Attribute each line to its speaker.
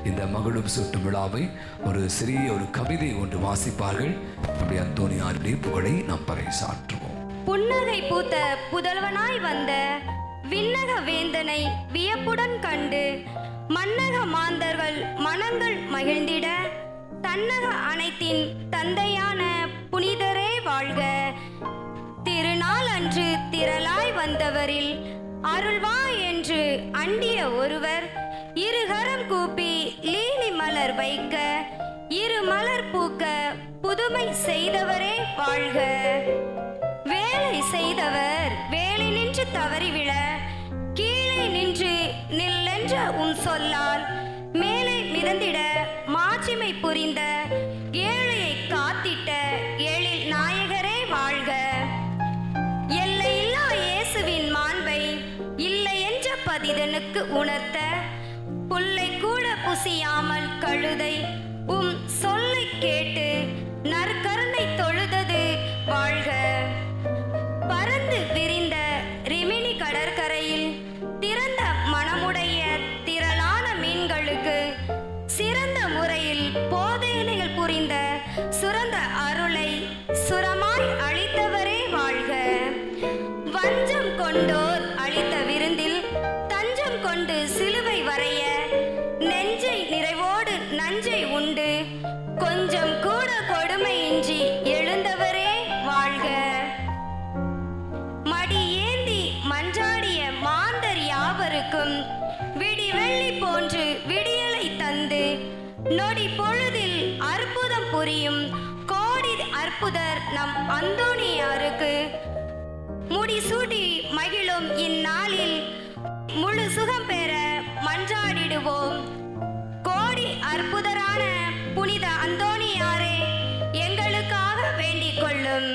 Speaker 1: இந்த மகுடம் சூட்டும் விழாவை ஒரு சிறிய ஒரு கவிதை ஒன்று வாசிப்பார்கள். அப்படி அந்தோணியாருடைய புகழை நாம் பறைசாற்றுவோம்.
Speaker 2: புன்னகை பூத்த புதல்வனாய் வந்த விண்ணக வேந்தனை வியப்புடன் கண்டு மன்னக மாந்தர்கள் மனங்கள் மகிழ்ந்திட தன்னக அனைத்தின் தந்தையான புனிதரே வாழ்க. திருநாள் அன்று திரளாய் வந்தவரில் அருள்வா என்று அண்டிய ஒருவர் இருகரம் கூப்பி லீலி மலர் வைக்க இரு மலர் பூக்க புதுமை செய்தவரே வாழ்க. வேலை செய்தவர் வேலை நின்று தவறிவிழ கீழே நின்று நில்லென்ற உன் சொல்லால் மேலே மிதந்திட மாட்சிமை புரிந்த ஏழையை காத்திட்ட எழில் நாயகரே வாழ்க. எல்லையில்லா இயேசுவின் மாண்பை இல்லை என்ற பதிதனுக்கு உணர்த்த புல்லை கூட புசியாமல் கழுதை உம் சொல்லை கேட்டு நற்கருணை தொழுதது வாழ்க. பறந்து விரிந்த ரிமினி கடற்கரையில் திறந்த மனமுடைய திரளான மீன்களுக்கு சிறந்த முறையில் போதனைகள் புரிந்த சுரந்த அருளை சுரமாய் அளித்தவரே வாழ்க. வஞ்சம் கொண்டோர் அளித்த விருந்தில் தஞ்சம் கொண்டு சிலுவை வரைய நெஞ்சை நிறைவோடு நஞ்சை உண்டு கொஞ்சம் கூட கொடுமையின்றி எழுந்தவரே வாழ்க. மடி ஏந்தி மன்றாடிய மாந்தர் யாவருக்கும் விடிவெள்ளி போன்று விடியலை தந்து நொடி பொழுதில் அற்புதம் புரியும் கோடி அற்புதர் நம் அந்தோணியாருக்கு முடிசூடி மகிழும் இந்நாளில் முழு சுகம் பெற மன்றாடிடுவோம். கோடி அற்புதரான புனித அந்தோணியாரே எங்களுக்காக வேண்டிக் கொள்ளும்.